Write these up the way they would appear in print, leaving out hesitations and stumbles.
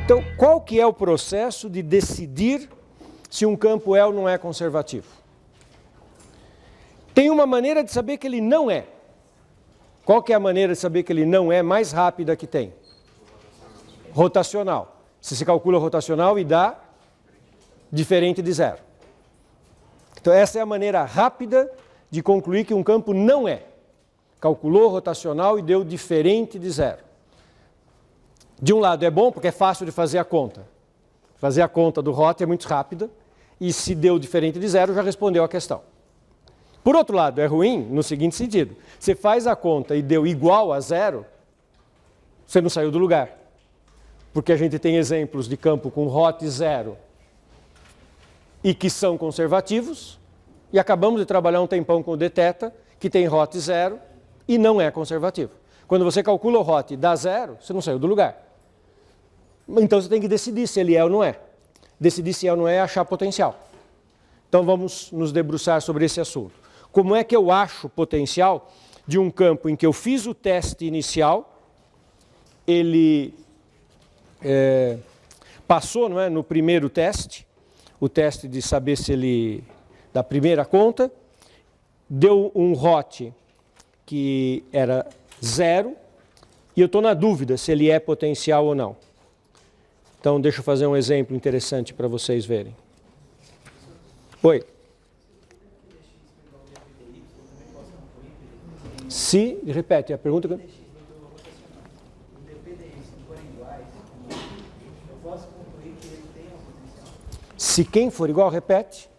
Então, qual que é o processo de decidir se um campo é ou não é conservativo? Tem uma maneira de saber que ele não é. Qual que é a maneira de saber que ele não é mais rápida que tem? Rotacional. Se calcula rotacional e dá diferente de zero. Então, essa é a maneira rápida de concluir que um campo não é. Calculou rotacional e deu diferente de zero. De um lado é bom porque é fácil de fazer a conta. Fazer a conta do ROT é muito rápida e se deu diferente de zero já respondeu a questão. Por outro lado, é ruim no seguinte sentido. Você faz a conta e deu igual a zero, você não saiu do lugar. Porque a gente tem exemplos de campo com ROT zero e que são conservativos, e acabamos de trabalhar um tempão com o dθ, que tem ROT zero e não é conservativo. Quando você calcula o ROT e dá zero, você não saiu do lugar. Então você tem que decidir se ele é ou não é. Decidir se é ou não é achar potencial. Então vamos nos debruçar sobre esse assunto. Como é que eu acho potencial de um campo em que eu fiz o teste inicial, ele passou, não é, no primeiro teste, o teste de saber se ele, da primeira conta, deu um ROT que era zero, e eu estou na dúvida se ele é potencial ou não. Então, deixa eu fazer um exemplo interessante para vocês verem. Oi. Se, repete a pergunta. Se quem for igual, repete.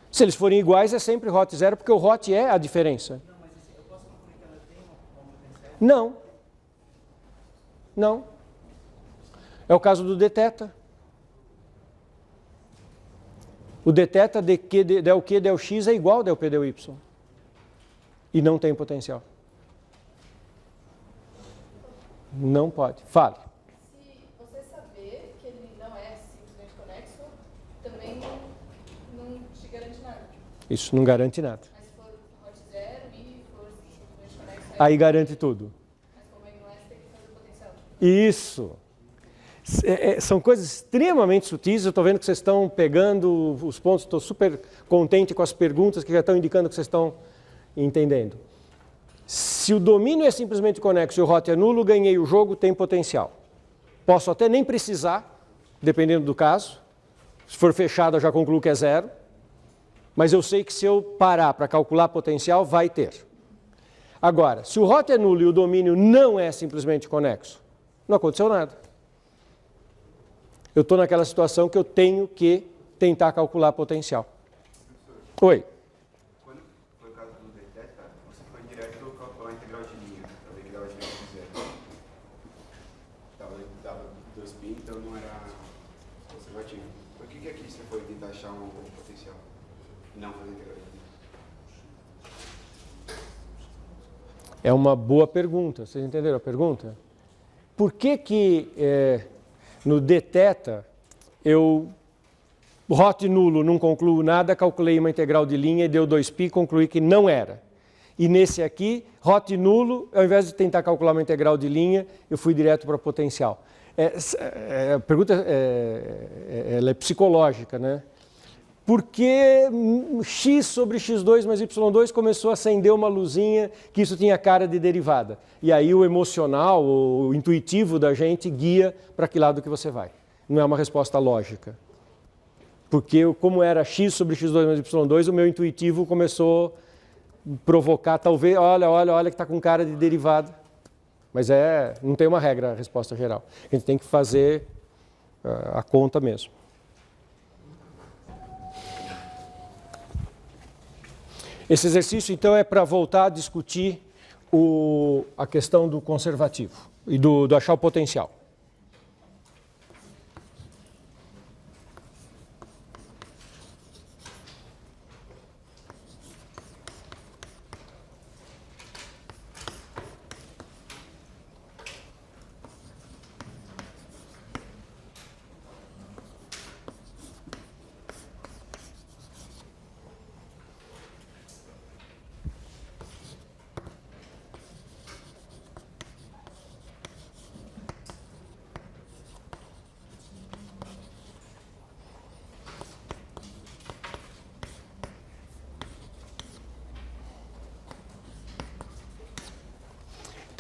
Se eles forem iguais, é sempre ROT zero, porque o ROT é a diferença. Não. Não. É o caso do dθ. O dθ dq del q del x é igual ao del p del y. E não tem potencial. Não pode. Fale. Se você saber que ele não é simplesmente conexo, também não te garante nada. Isso não garante nada. Mas se for ROT zero e for simplesmente conexo, Aí garante tudo. Mas como ele não é, você tem que fazer o potencial. Isso. São coisas extremamente sutis. Eu estou vendo que vocês estão pegando os pontos. Estou super contente com as perguntas que já estão indicando que vocês estão entendendo. Se o domínio é simplesmente conexo e o ROT é nulo, ganhei o jogo, tem potencial. Posso até nem precisar, dependendo do caso. Se for fechado, eu já concluo que é zero. Mas eu sei que se eu parar para calcular potencial, vai ter. Agora, se o ROT é nulo e o domínio não é simplesmente conexo, não aconteceu nada. Eu estou naquela situação que eu tenho que tentar calcular potencial. Oi. Quando foi o caso do dθ, você foi direto calcular a integral de linha, para ver que dava diferença de zero. Dava 2π, então não era conservativo. Por que aqui você foi tentar achar um potencial e não fazer integral de linha? É uma boa pergunta. Vocês entenderam a pergunta? Por que no dθ, eu, ROT nulo, não concluo nada, calculei uma integral de linha e deu 2π, concluí que não era. E nesse aqui, ROT nulo, ao invés de tentar calcular uma integral de linha, eu fui direto para potencial. A pergunta ela é psicológica, né? Por que x sobre x2 mais y2 começou a acender uma luzinha que isso tinha cara de derivada? E aí o emocional, o intuitivo da gente guia para que lado que você vai. Não é uma resposta lógica. Porque como era x sobre x2 mais y2, o meu intuitivo começou a provocar, talvez, olha que está com cara de derivada. Mas não tem uma regra a resposta geral. A gente tem que fazer a conta mesmo. Esse exercício, então, é para voltar a discutir a questão do conservativo e do achar o potencial.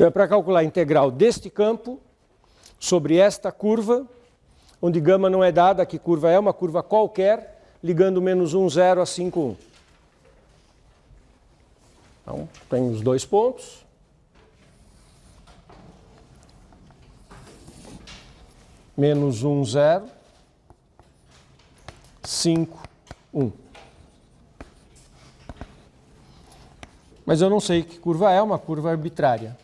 Então é para calcular a integral deste campo sobre esta curva, onde gama não é dada, que curva é uma curva qualquer, ligando menos 1, 0 a 5, 1. Então, tem os dois pontos. Menos 1, 0, 5, 1. Mas eu não sei que curva é, uma curva arbitrária.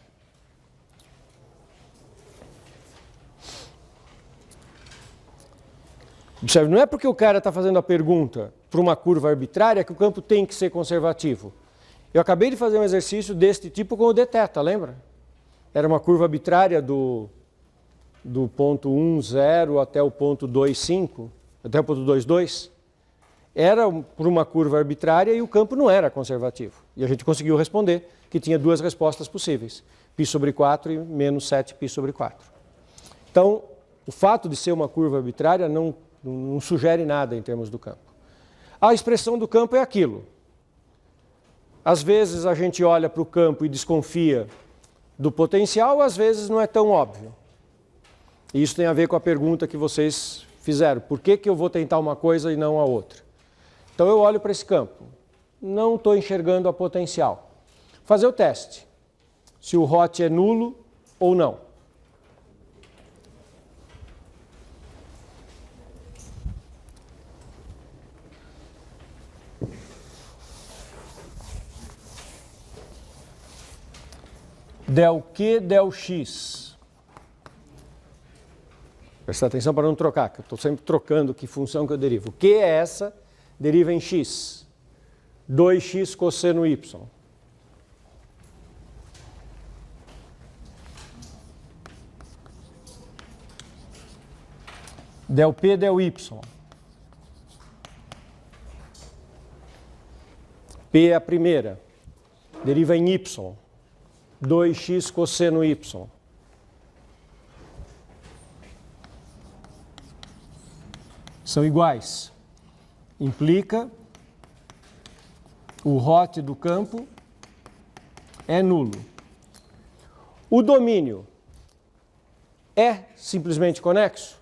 Observe, não é porque o cara está fazendo a pergunta para uma curva arbitrária que o campo tem que ser conservativo. Eu acabei de fazer um exercício deste tipo com o dθ, lembra? Era uma curva arbitrária do ponto 1, 0 até o ponto 2, 5, até o ponto 2, 2. Era por uma curva arbitrária e o campo não era conservativo. E a gente conseguiu responder que tinha duas respostas possíveis, π sobre 4 e menos 7π sobre 4. Então, o fato de ser uma curva arbitrária não sugere nada em termos do campo. A expressão do campo é aquilo. Às vezes a gente olha para o campo e desconfia do potencial, às vezes não é tão óbvio. E isso tem a ver com a pergunta que vocês fizeram. Por que eu vou tentar uma coisa e não a outra? Então eu olho para esse campo. Não estou enxergando a potencial. Fazer o teste. Se o hot é nulo ou não. Del Q, del X. Presta atenção para não trocar, que eu estou sempre trocando que função que eu derivo. Q é essa, deriva em X. 2x cosseno Y. Del P, del Y. P é a primeira, deriva em Y. 2x cosseno Y. São iguais. Implica o hot do campo é nulo. O domínio é simplesmente conexo?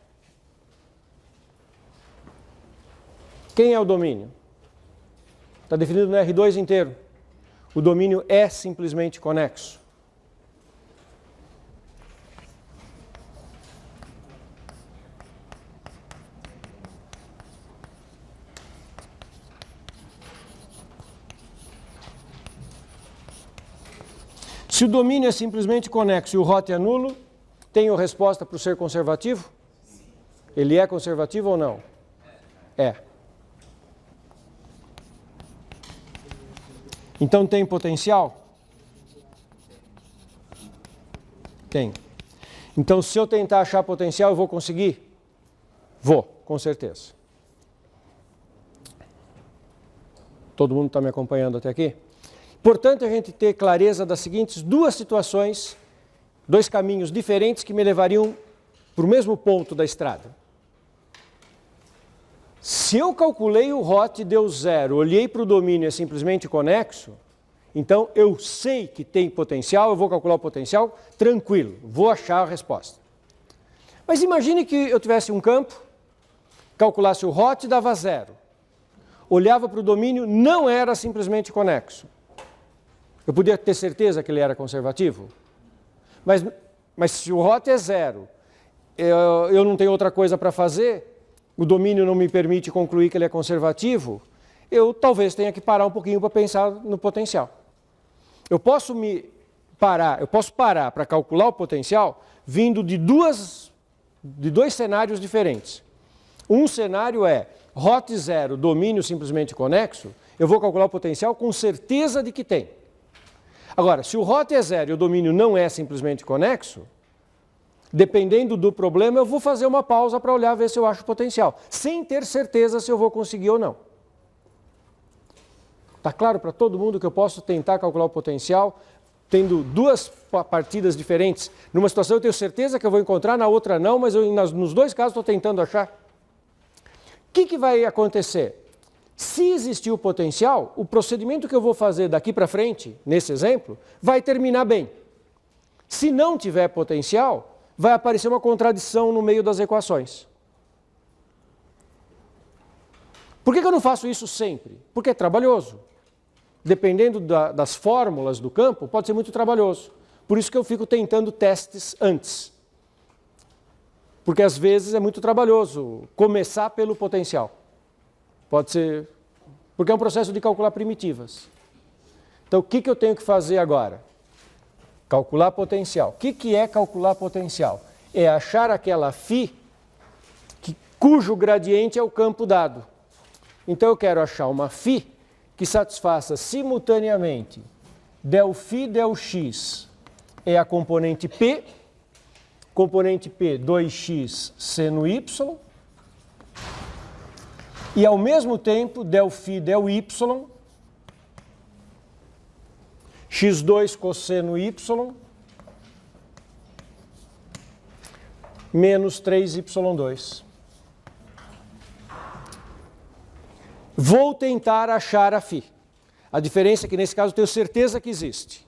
Quem é o domínio? Está definido no R2 inteiro. O domínio é simplesmente conexo. Se o domínio é simplesmente conexo e o hot é nulo, tenho resposta para o ser conservativo? Ele é conservativo ou não? É. Então tem potencial? Tem. Então se eu tentar achar potencial, eu vou conseguir? Vou, com certeza. Todo mundo está me acompanhando até aqui? Importante a gente ter clareza das seguintes duas situações, dois caminhos diferentes que me levariam para o mesmo ponto da estrada. Se eu calculei o hot e deu 0, olhei para o domínio é simplesmente conexo, então eu sei que tem potencial, eu vou calcular o potencial, tranquilo, vou achar a resposta. Mas imagine que eu tivesse um campo, calculasse o hot e dava 0. Olhava para o domínio, não era simplesmente conexo. Eu podia ter certeza que ele era conservativo? Mas se o hot é 0, eu não tenho outra coisa para fazer, o domínio não me permite concluir que ele é conservativo, eu talvez tenha que parar um pouquinho para pensar no potencial. Eu posso parar para calcular o potencial vindo de dois cenários diferentes. Um cenário é hot 0, domínio simplesmente conexo, eu vou calcular o potencial com certeza de que tem. Agora, se o hot é 0 e o domínio não é simplesmente conexo, dependendo do problema, eu vou fazer uma pausa para olhar, ver se eu acho potencial, sem ter certeza se eu vou conseguir ou não. Está claro para todo mundo que eu posso tentar calcular o potencial tendo duas partidas diferentes? Numa situação eu tenho certeza que eu vou encontrar, na outra não, mas nos dois casos estou tentando achar. O que vai acontecer? Se existir o potencial, o procedimento que eu vou fazer daqui para frente, nesse exemplo, vai terminar bem. Se não tiver potencial, vai aparecer uma contradição no meio das equações. Por que eu não faço isso sempre? Porque é trabalhoso. Dependendo das fórmulas do campo, pode ser muito trabalhoso. Por isso que eu fico tentando testes antes. Porque às vezes é muito trabalhoso começar pelo potencial. Pode ser... Porque é um processo de calcular primitivas. Então, o que eu tenho que fazer agora? Calcular potencial. O que é calcular potencial? É achar aquela φ cujo gradiente é o campo dado. Então, eu quero achar uma φ que satisfaça simultaneamente ∇φ, ∇x é a componente P, 2x seno y, e ao mesmo tempo ∇φ, ∇y, x2 cosseno y, menos 3y2. Vou tentar achar a φ. A diferença é que nesse caso eu tenho certeza que existe.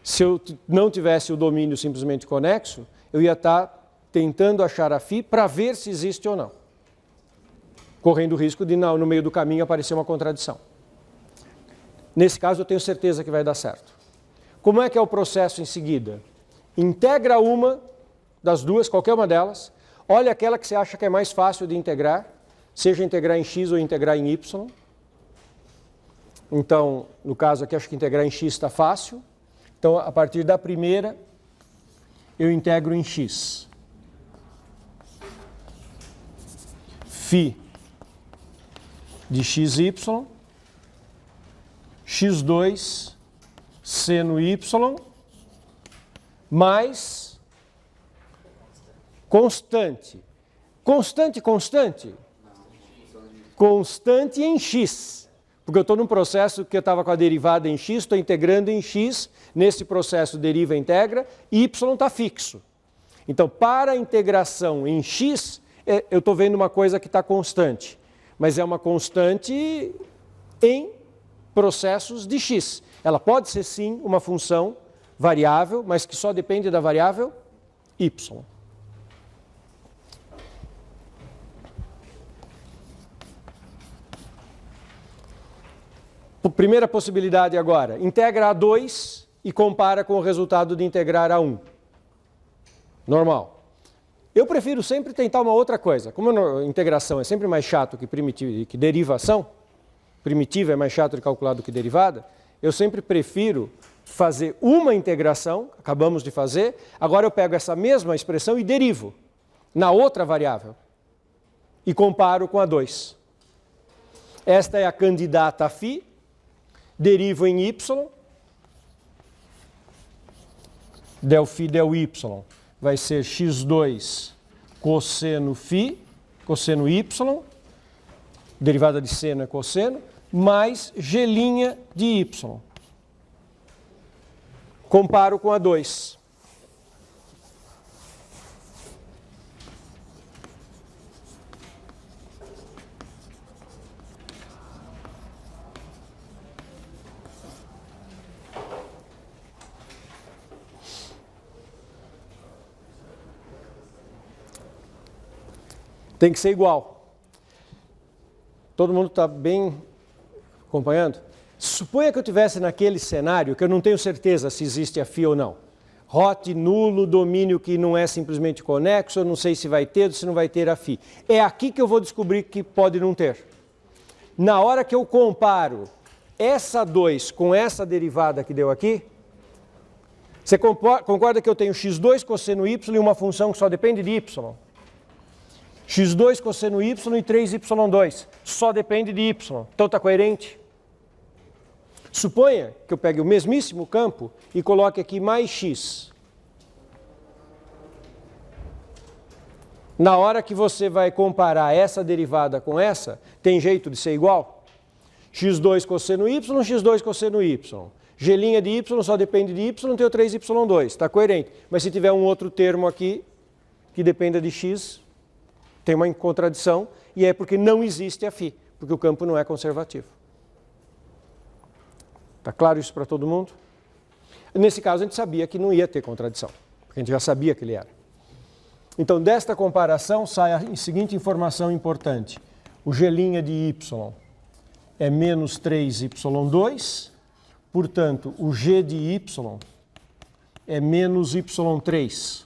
Se eu não tivesse o domínio simplesmente conexo, eu ia estar tentando achar a φ para ver se existe ou não. Correndo o risco de no meio do caminho aparecer uma contradição. Nesse caso eu tenho certeza que vai dar certo. Como é que é o processo em seguida? Integra uma das duas, qualquer uma delas, olha aquela que você acha que é mais fácil de integrar, seja integrar em x ou integrar em y. Então, no caso aqui, acho que integrar em x está fácil. Então, a partir da primeira, eu integro em x. φ de xy, x2 seno y, mais constante. Constante em x. Porque eu estou num processo que eu estava com a derivada em x, estou integrando em x, nesse processo deriva e integra, e y está fixo. Então, para a integração em x, eu estou vendo uma coisa que está constante, mas é uma constante em processos de x. Ela pode ser sim uma função variável, mas que só depende da variável y. Primeira possibilidade agora, integra a 2 e compara com o resultado de integrar a 1. Normal. Eu prefiro sempre tentar uma outra coisa. Como a integração é sempre mais chato que derivação, primitiva é mais chato de calcular do que derivada, eu sempre prefiro fazer uma integração, acabamos de fazer, agora eu pego essa mesma expressão e derivo na outra variável e comparo com a 2. Esta é a candidata a φ, derivo em y, ∇φ, ∇y vai ser x2 cosseno φ, cosseno y, derivada de seno é cosseno, mais g' de y. Comparo com a 2. Tem que ser igual. Todo mundo está bem acompanhando? Suponha que eu estivesse naquele cenário que eu não tenho certeza se existe a φ ou não. Hot, nulo, domínio que não é simplesmente conexo, eu não sei se vai ter ou se não vai ter a φ. É aqui que eu vou descobrir que pode não ter. Na hora que eu comparo essa 2 com essa derivada que deu aqui, você concorda que eu tenho x2 cosseno y e uma função que só depende de y? x2 cosseno y e 3y2, só depende de y, então está coerente? Suponha que eu pegue o mesmíssimo campo e coloque aqui mais x. Na hora que você vai comparar essa derivada com essa, tem jeito de ser igual? x2 cosseno y, x2 cosseno y. G' de y só depende de y, tem o 3y2, está coerente. Mas se tiver um outro termo aqui, que dependa de x, tem uma contradição, e é porque não existe a φ, porque o campo não é conservativo. Está claro isso para todo mundo? Nesse caso, a gente sabia que não ia ter contradição, porque a gente já sabia que ele era. Então, desta comparação, sai a seguinte informação importante. O G' de y é menos 3y2, portanto, o G de y é menos y3.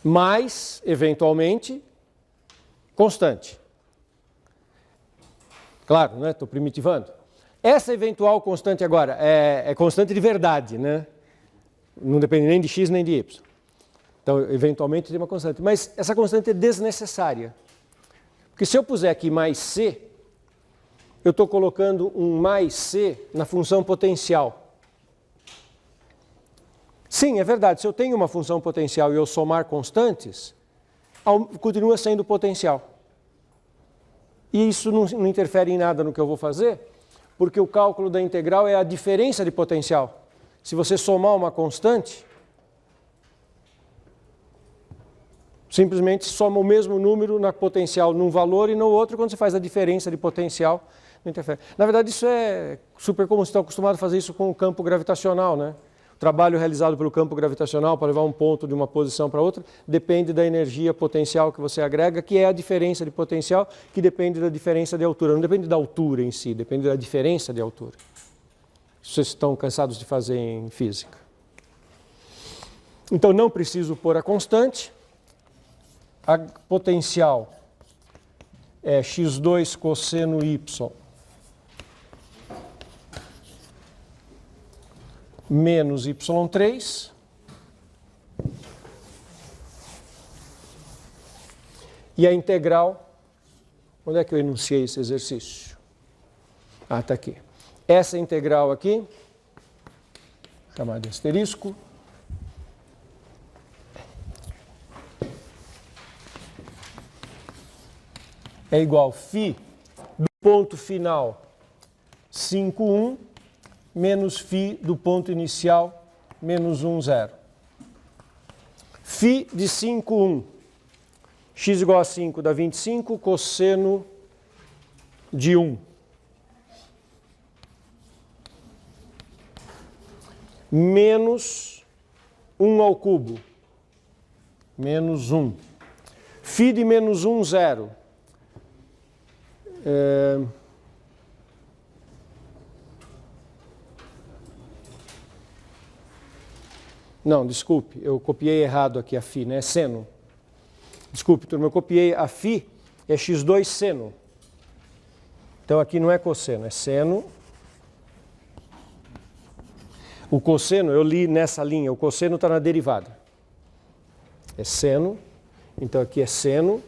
Mais, eventualmente, constante. Claro, né? Estou primitivando. Essa eventual constante agora é constante de verdade, né? Não depende nem de x nem de y. Então, eventualmente tem uma constante. Mas essa constante é desnecessária. Porque se eu puser aqui mais c, eu estou colocando um mais c na função potencial. Sim, é verdade. Se eu tenho uma função potencial e eu somar constantes, continua sendo potencial. E isso não interfere em nada no que eu vou fazer, porque o cálculo da integral é a diferença de potencial. Se você somar uma constante, simplesmente soma o mesmo número na potencial num valor e no outro, quando você faz a diferença de potencial, não interfere. Na verdade, isso é super comum. Você está acostumado a fazer isso com o campo gravitacional, né? O trabalho realizado pelo campo gravitacional para levar um ponto de uma posição para outra depende da energia potencial que você agrega, que é a diferença de potencial, que depende da diferença de altura. Não depende da altura em si, depende da diferença de altura. Vocês estão cansados de fazer em física. Então, não preciso pôr a constante. A potencial é x2 cosseno y menos y3 e a integral, onde é que eu enunciei esse exercício? Ah, está aqui. Essa integral aqui, chamada de asterisco, é igual a φ do ponto final 5, 1, menos φ do ponto inicial menos 1, 0. Φ de 5, 1. X igual a 5 dá 25, cosseno de 1. Menos 1 ao cubo. Menos 1. Φ de menos 1, 0. Não, desculpe, eu copiei errado aqui a φ, né? É seno. Desculpe, turma, eu copiei a φ, é x2 seno. Então aqui não é cosseno, é seno. O cosseno, eu li nessa linha, o cosseno está na derivada. É seno, então aqui é seno.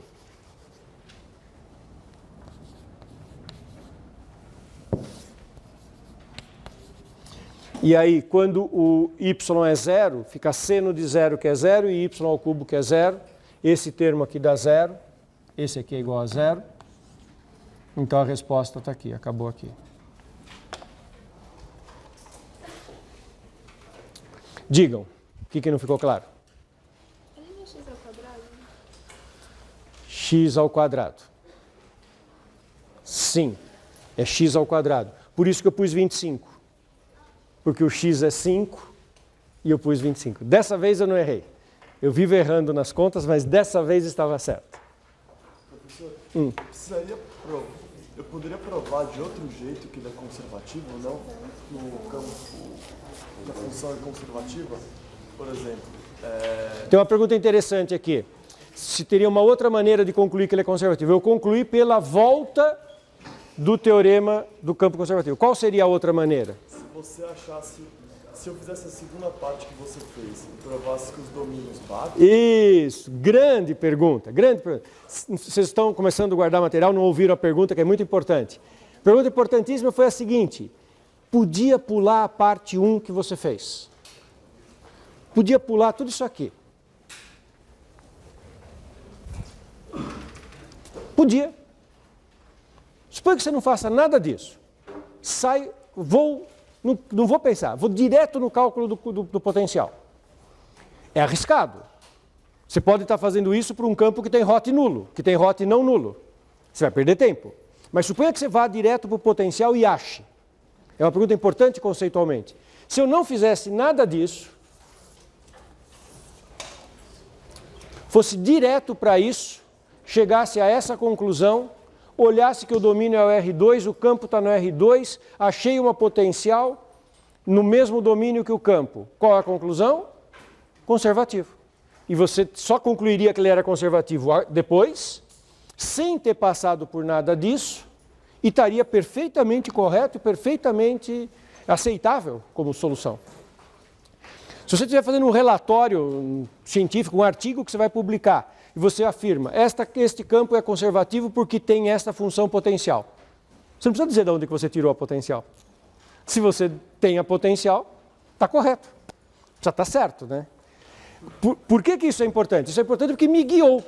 E aí, quando o y é zero, fica seno de zero, que é zero, e y ao cubo, que é zero. Esse termo aqui dá zero, esse aqui é igual a zero. Então a resposta está aqui, acabou aqui. Digam, o que não ficou claro? Ele é x ao quadrado? X ao quadrado. Sim, é x ao quadrado. Por isso que eu pus 25. Porque o x é 5 e eu pus 25. Dessa vez eu não errei. Eu vivo errando nas contas, mas dessa vez estava certo. Professor, eu poderia provar de outro jeito que ele é conservativo, não? No campo, na função é conservativa? Por exemplo... Tem uma pergunta interessante aqui. Se teria uma outra maneira de concluir que ele é conservativo? Eu concluí pela volta do teorema do campo conservativo. Qual seria a outra maneira? Se você achasse, se eu fizesse a segunda parte que você fez e provasse que os domínios batem... Isso, grande pergunta, grande pergunta. Vocês estão começando a guardar material, não ouviram a pergunta, que é muito importante. A pergunta importantíssima foi a seguinte: podia pular a parte 1 que você fez? Podia pular tudo isso aqui? Podia. Suponha que você não faça nada disso. Não vou pensar, vou direto no cálculo do potencial. É arriscado. Você pode estar fazendo isso para um campo que tem Hot nulo, que tem Hot não nulo. Você vai perder tempo. Mas suponha que você vá direto para o potencial e ache. É uma pergunta importante conceitualmente. Se eu não fizesse nada disso, fosse direto para isso, chegasse a essa conclusão, olhasse que o domínio é o R2, o campo está no R2, achei uma potencial no mesmo domínio que o campo. Qual é a conclusão? Conservativo. E você só concluiria que ele era conservativo depois, sem ter passado por nada disso, e estaria perfeitamente correto e perfeitamente aceitável como solução. Se você estiver fazendo um relatório científico, um artigo que você vai publicar, e você afirma, este campo é conservativo porque tem esta função potencial. Você não precisa dizer de onde que você tirou a potencial. Se você tem a potencial, está correto. Já está certo, né? Por que isso é importante? Isso é importante porque me guiou.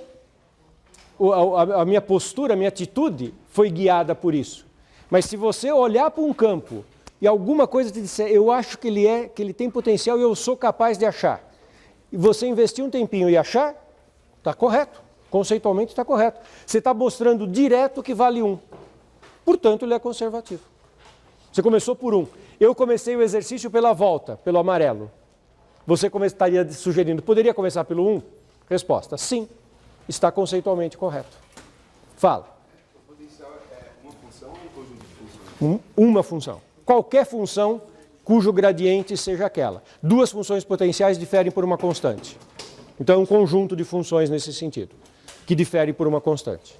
A minha postura, a minha atitude foi guiada por isso. Mas se você olhar para um campo e alguma coisa te disser, eu acho que ele tem potencial e eu sou capaz de achar, e você investir um tempinho e achar, está correto. Conceitualmente está correto. Você está mostrando direto que vale 1. Portanto, ele é conservativo. Você começou por 1. Eu comecei o exercício pela volta, pelo amarelo. Você estaria sugerindo, poderia começar pelo 1? Resposta, sim. Está conceitualmente correto. Fala. O potencial é uma função ou um conjunto de funções? Uma função. Qualquer função cujo gradiente seja aquela. Duas funções potenciais diferem por uma constante. Então é um conjunto de funções nesse sentido, que difere por uma constante.